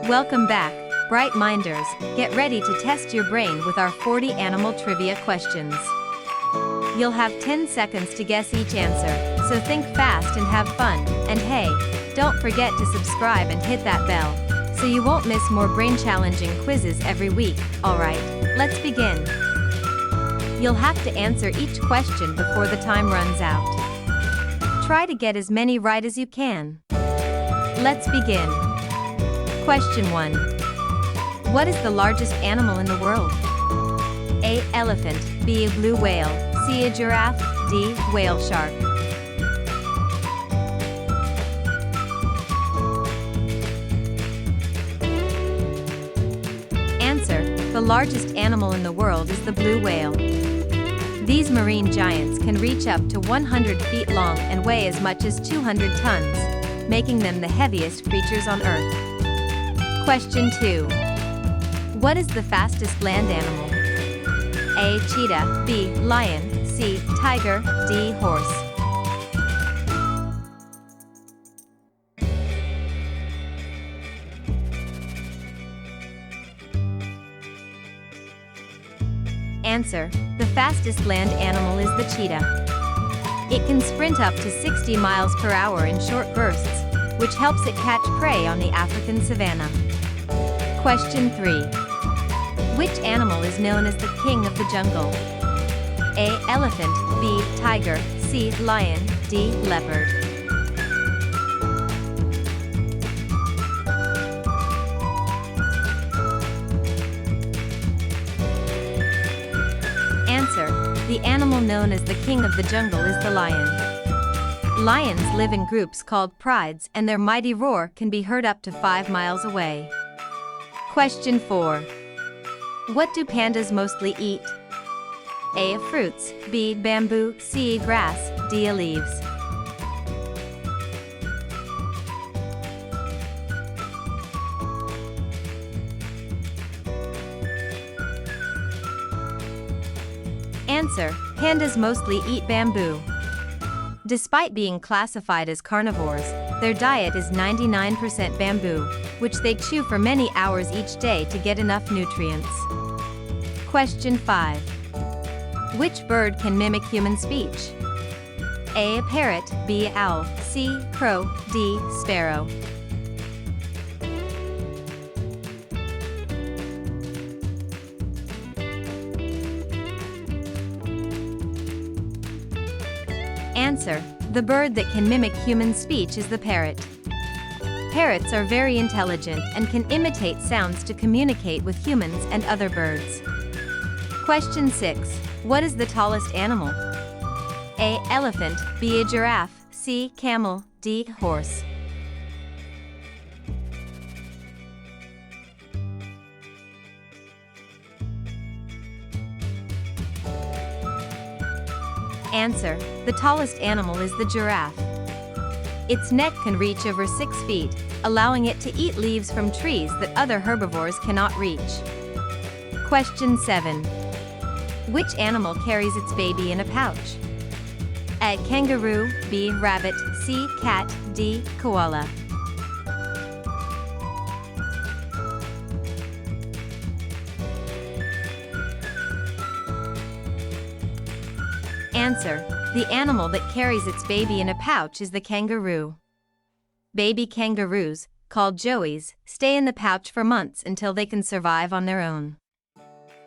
Welcome back, Bright Minders. Get ready to test your brain with our 40 animal trivia questions. You'll have 10 seconds to guess each answer, so think fast and have fun. And hey, don't forget to subscribe and hit that bell, so you won't miss more brain-challenging quizzes every week. Alright, let's begin. You'll have to answer each question before the time runs out. Try to get as many right as you can. Let's begin. Question 1. What is the largest animal in the world? A. Elephant, B. Blue whale, C. A giraffe, D. Whale shark. Answer. The largest animal in the world is the blue whale. These marine giants can reach up to 100 feet long and weigh as much as 200 tons, making them the heaviest creatures on Earth. Question 2. What is the fastest land animal? A. Cheetah, B. Lion, C. Tiger, D. Horse. Answer. The fastest land animal is the cheetah. It can sprint up to 60 miles per hour in short bursts, which helps it catch prey on the African savanna. Question 3. Which animal is known as the king of the jungle? A. Elephant, B. Tiger, C. Lion, D. Leopard. Answer. The animal known as the king of the jungle is the lion. Lions live in groups called prides, and their mighty roar can be heard up to 5 miles away. Question 4. What do pandas mostly eat? A. Fruits, B. Bamboo, C. Grass, D. Leaves. Answer. Pandas mostly eat bamboo. Despite being classified as carnivores, their diet is 99% bamboo, which they chew for many hours each day to get enough nutrients. Question 5. Which bird can mimic human speech? A. Parrot, B. Owl, C. Crow, D. Sparrow. Answer. The bird that can mimic human speech is the parrot. Parrots are very intelligent and can imitate sounds to communicate with humans and other birds. Question 6. What is the tallest animal? A. Elephant, B. A giraffe, C. Camel, D. Horse. Answer. The tallest animal is the giraffe. Its neck can reach over 6 feet, allowing it to eat leaves from trees that other herbivores cannot reach. Question 7. Which animal carries its baby in a pouch? A. Kangaroo, B. Rabbit, C. Cat, D. Koala. Answer. The animal that carries its baby in a pouch is the kangaroo. Baby kangaroos, called joeys, stay in the pouch for months until they can survive on their own.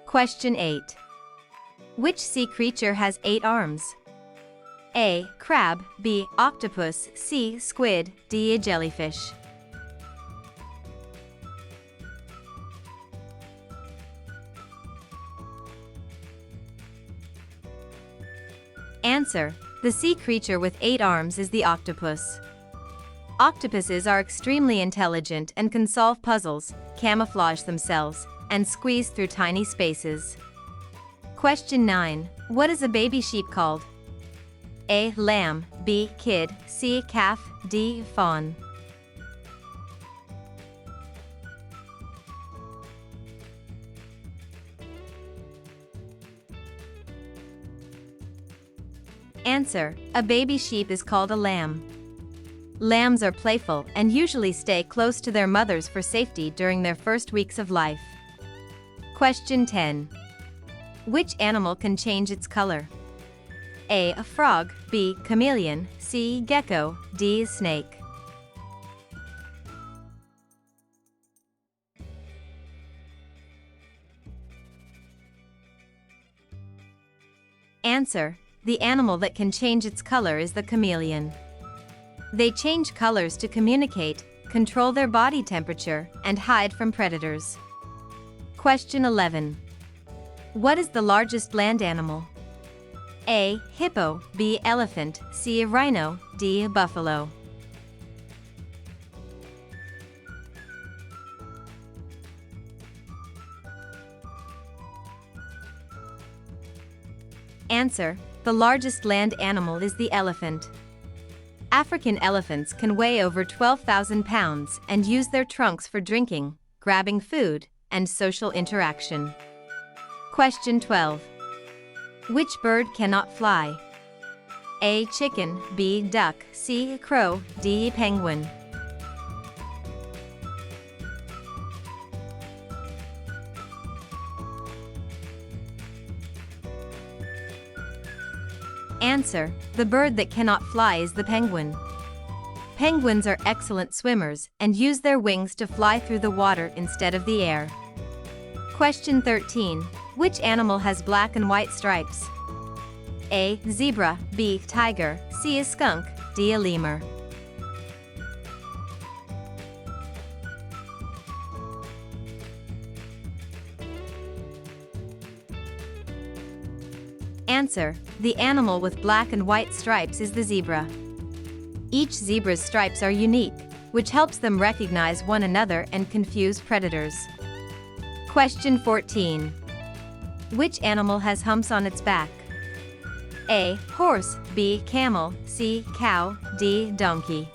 Question 8. Which sea creature has 8 arms? A. Crab, B. Octopus, C. Squid, D. A jellyfish. Answer. The sea creature with 8 arms is the octopus. Octopuses are extremely intelligent and can solve puzzles, camouflage themselves, and squeeze through tiny spaces. Question 9. What is a baby sheep called? A. Lamb, B. Kid, C. Calf, D. Fawn. Answer. A baby sheep is called a lamb. Lambs are playful and usually stay close to their mothers for safety during their first weeks of life. Question 10. Which animal can change its color? A. A frog, B. Chameleon, C. Gecko, D. Snake. Answer: the animal that can change its color is the chameleon. They change colors to communicate, control their body temperature, and hide from predators. Question 11. What is the largest land animal? A. Hippo, B. Elephant, C. Rhino, D. Buffalo. Answer: the largest land animal is the elephant. African elephants can weigh over 12,000 pounds and use their trunks for drinking, grabbing food, and social interaction. Question 12. Which bird cannot fly? A. Chicken, B. Duck, C. Crow, D. Penguin. Answer: the bird that cannot fly is the penguin. Penguins are excellent swimmers and use their wings to fly through the water instead of the air. Question 13. Which animal has black and white stripes? A. Zebra, B. Tiger, C. A skunk, D. A lemur. Answer: the animal with black and white stripes is the zebra. Each zebra's stripes are unique, which helps them recognize one another and confuse predators. Question 14. Which animal has humps on its back? A. Horse, B. Camel, C. Cow, D. Donkey.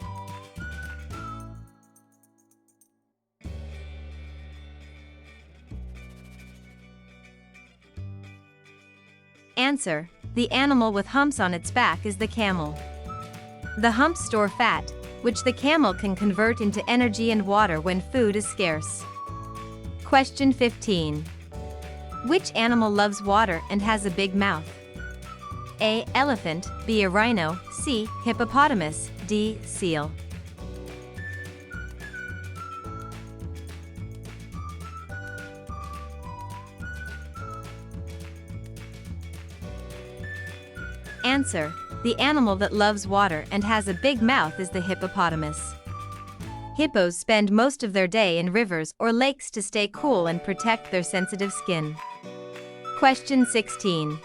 Answer: the animal with humps on its back is the camel. The humps store fat, which the camel can convert into energy and water when food is scarce. Question 15. Which animal loves water and has a big mouth? A. Elephant, B. A rhino, C. Hippopotamus, D. Seal. Answer: the animal that loves water and has a big mouth is the hippopotamus. Hippos spend most of their day in rivers or lakes to stay cool and protect their sensitive skin. Question 16.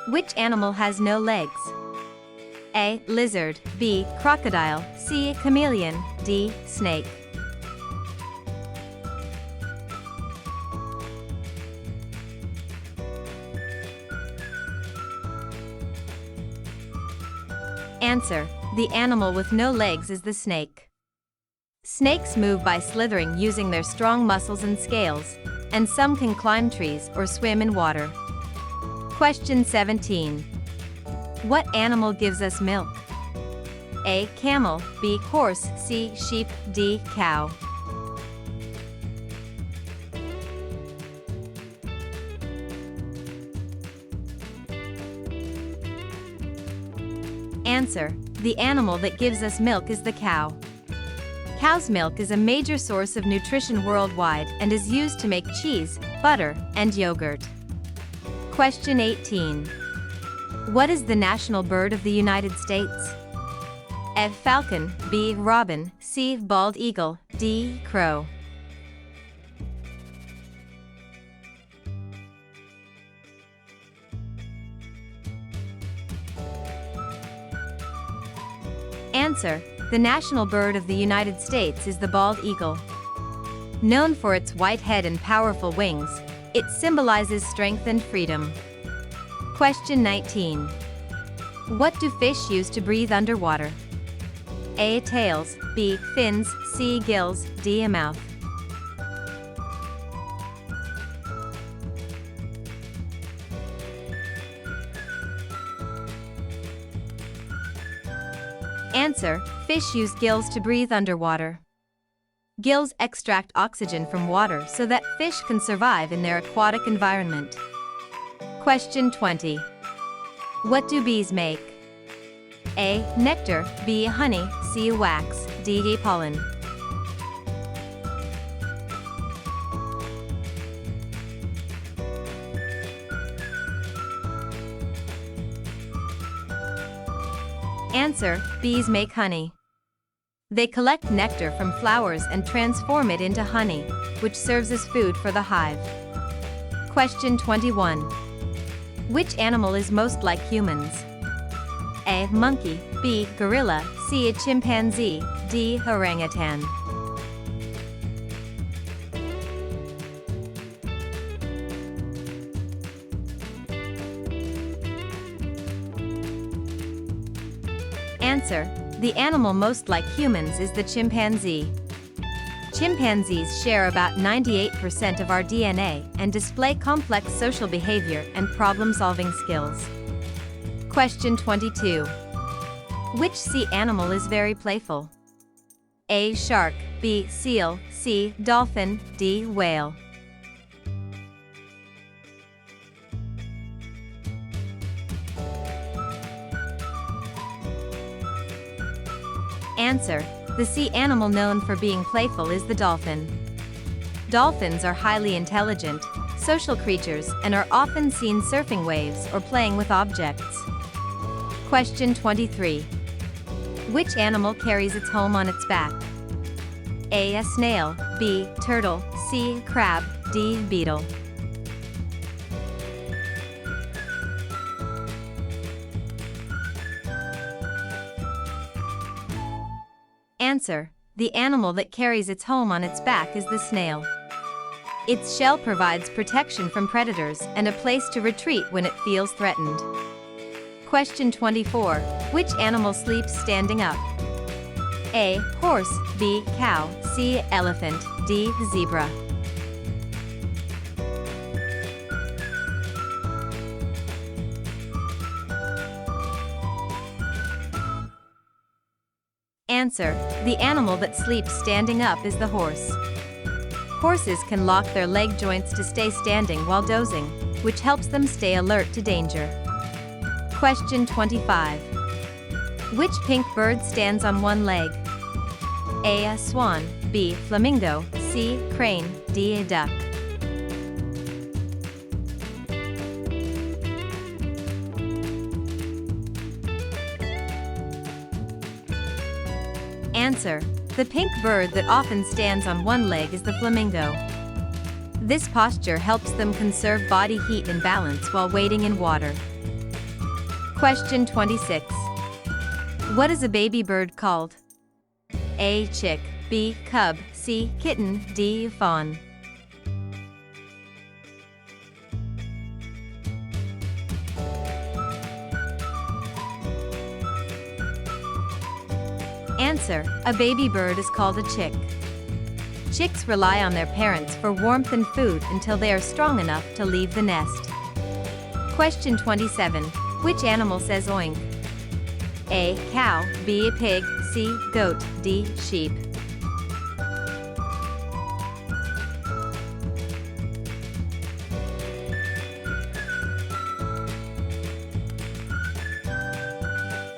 Which animal has no legs? A. Lizard, B. Crocodile, C. Chameleon, D. Snake. Answer: the animal with no legs is the snake. Snakes move by slithering using their strong muscles and scales, and some can climb trees or swim in water. Question 17. What animal gives us milk? A. Camel, B. Horse, C. Sheep, D. Cow. Answer: the animal that gives us milk is the cow. Cow's milk is a major source of nutrition worldwide and is used to make cheese, butter, and yogurt. Question 18. What is the national bird of the United States? A. Falcon, B. Robin, C. Bald eagle, D. Crow. Answer: the national bird of the United States is the bald eagle. Known for its white head and powerful wings, it symbolizes strength and freedom. Question 19. What do fish use to breathe underwater? A. Tails, B. Fins, C. Gills, D. A mouth. Answer: fish use gills to breathe underwater. Gills extract oxygen from water so that fish can survive in their aquatic environment. Question 20. What do bees make? A. Nectar, B. Honey, C. Wax, D. Pollen. Answer: bees make honey. They collect nectar from flowers and transform it into honey, which serves as food for the hive. Question 21. Which animal is most like humans? A. Monkey, B. Gorilla, C. Chimpanzee, D. Orangutan. Answer: the animal most like humans is the chimpanzee. Chimpanzees share about 98% of our DNA and display complex social behavior and problem-solving skills. Question 22. Which sea animal is very playful? A. Shark, B. Seal, C. Dolphin, D. Whale. Answer: the sea animal known for being playful is the dolphin. Dolphins are highly intelligent, social creatures and are often seen surfing waves or playing with objects. Question 23. Which animal carries its home on its back? A. Snail, B. Turtle, C. Crab, D. Beetle. Answer: the animal that carries its home on its back is the snail. Its shell provides protection from predators and a place to retreat when it feels threatened. Question 24. Which animal sleeps standing up? A. Horse, B. Cow, C. Elephant, D. Zebra. Answer: the animal that sleeps standing up is the horse. Horses can lock their leg joints to stay standing while dozing, which helps them stay alert to danger. Question 25. Which pink bird stands on one leg? A. Swan, B. Flamingo, C. Crane, D. Duck. Answer: the pink bird that often stands on one leg is the flamingo. This posture helps them conserve body heat and balance while wading in water. Question 26. What is a baby bird called? A. Chick, B. Cub, C. Kitten, D. Fawn. Answer: a baby bird is called a chick. Chicks rely on their parents for warmth and food until they are strong enough to leave the nest. Question 27. Which animal says oink? A. Cow, B. Pig, C. Goat, D. Sheep.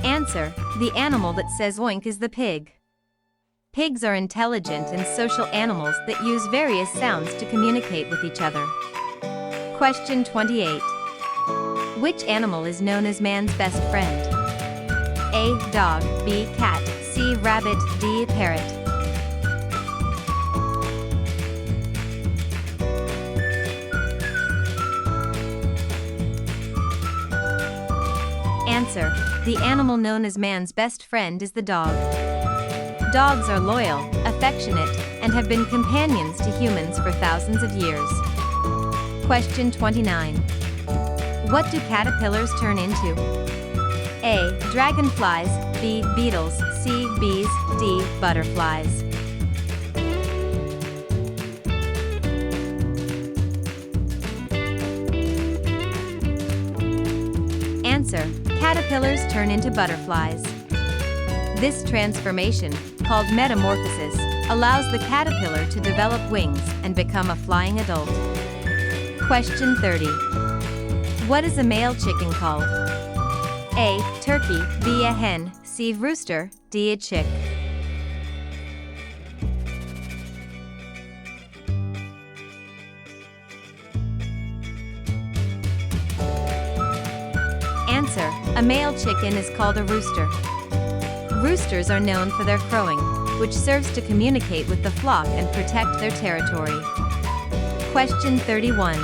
Answer: the animal that says oink is the pig. Pigs are intelligent and social animals that use various sounds to communicate with each other. Question 28. Which animal is known as man's best friend? A. Dog, B. Cat, C. Rabbit, D. Parrot. Answer: the animal known as man's best friend is the dog. Dogs are loyal, affectionate, and have been companions to humans for thousands of years. Question 29. What do caterpillars turn into? A. Dragonflies, B. Beetles, C. Bees, D. Butterflies. Answer: caterpillars turn into butterflies. This transformation, called metamorphosis, allows the caterpillar to develop wings and become a flying adult. Question 30. What is a male chicken called? A. Turkey, B. A hen, C. Rooster, D. A chick. Answer. A male chicken is called a rooster. Roosters are known for their crowing, which serves to communicate with the flock and protect their territory. Question 31.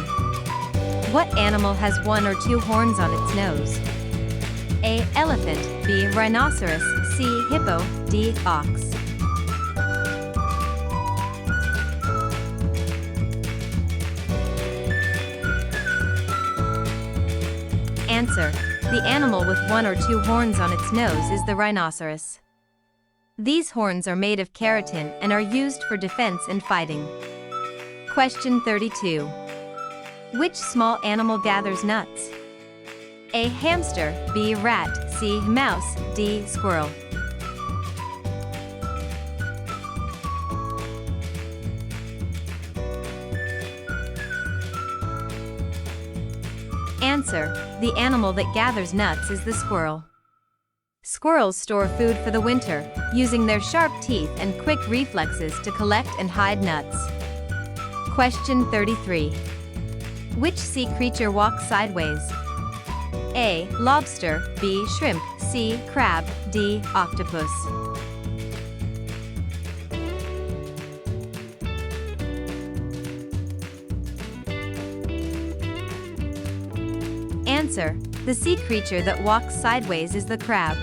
What animal has one or two horns on its nose? A. Elephant, B. Rhinoceros, C. Hippo, D. Ox. Answer. The animal with one or two horns on its nose is the rhinoceros. These horns are made of keratin and are used for defense and fighting. Question 32. Which small animal gathers nuts? A. Hamster, B. Rat, C. Mouse, D. Squirrel. Answer. The animal that gathers nuts is the squirrel. Squirrels store food for the winter, using their sharp teeth and quick reflexes to collect and hide nuts. Question 33. Which sea creature walks sideways? A. Lobster, B. Shrimp, C. Crab, D. Octopus. Answer. The sea creature that walks sideways is the crab.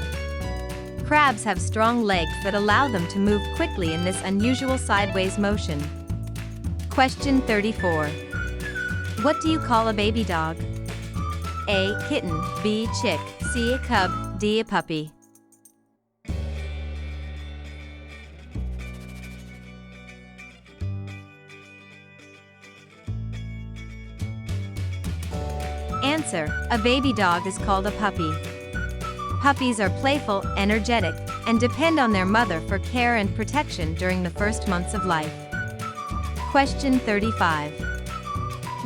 Crabs have strong legs that allow them to move quickly in this unusual sideways motion. Question 34. What do you call a baby dog? A. Kitten, B. Chick, C. Cub, D. A puppy. Answer. A baby dog is called a puppy. Puppies are playful, energetic, and depend on their mother for care and protection during the first months of life. Question 35.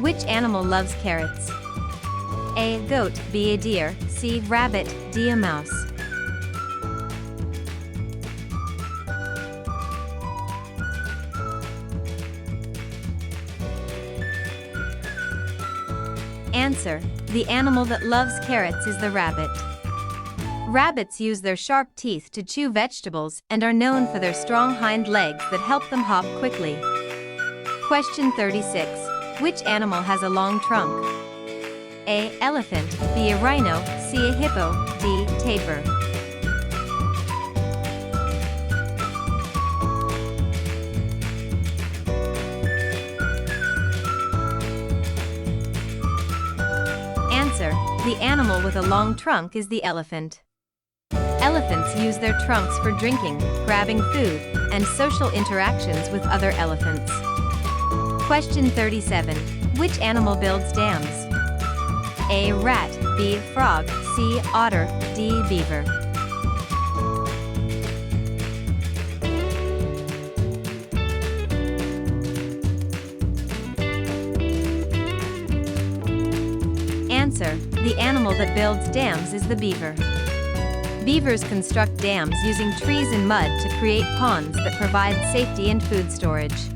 Which animal loves carrots? A. Goat, B. A deer, C. Rabbit, D. A mouse. Answer. The animal that loves carrots is the rabbit. Rabbits use their sharp teeth to chew vegetables and are known for their strong hind legs that help them hop quickly. Question 36. Which animal has a long trunk? A. Elephant, B. A rhino, C. A hippo, D. Tapir. Answer. The animal with a long trunk is the elephant. Elephants use their trunks for drinking, grabbing food, and social interactions with other elephants. Question 37. Which animal builds dams? A. Rat, B. Frog, C. Otter, D. Beaver. Answer. The animal that builds dams is the beaver. Beavers construct dams using trees and mud to create ponds that provide safety and food storage.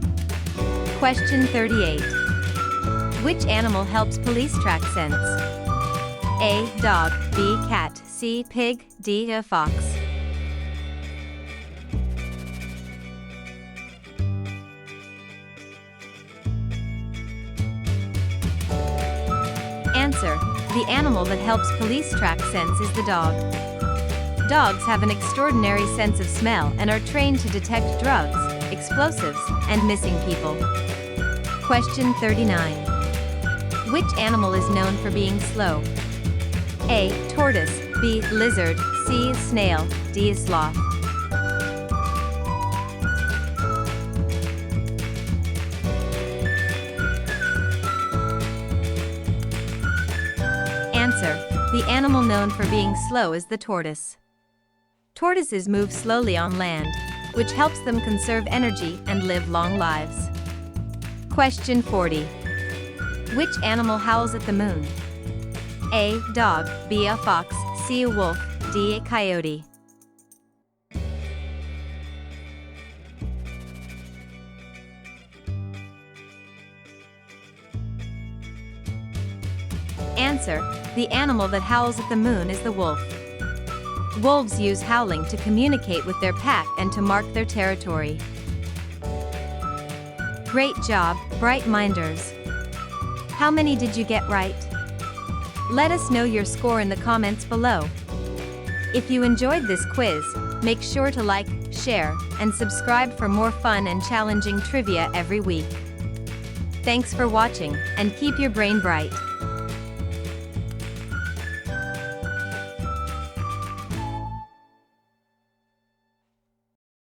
Question 38. Which animal helps police track scents? A. Dog, B. Cat, C. Pig, D. A fox. Answer. The animal that helps police track scents is the dog. Dogs have an extraordinary sense of smell and are trained to detect drugs, explosives, and missing people. Question 39. Which animal is known for being slow? A. Tortoise, B. Lizard, C. Snail, D. Sloth. Answer. The animal known for being slow is the tortoise. Tortoises move slowly on land, which helps them conserve energy and live long lives. Question 40. Which animal howls at the moon? A. Dog, B. A fox, C. A wolf, D. A coyote. Answer: the animal that howls at the moon is the wolf. Wolves use howling to communicate with their pack and to mark their territory. Great job, Bright Minders! How many did you get right? Let us know your score in the comments below. If you enjoyed this quiz, make sure to like, share, and subscribe for more fun and challenging trivia every week. Thanks for watching, and keep your brain bright.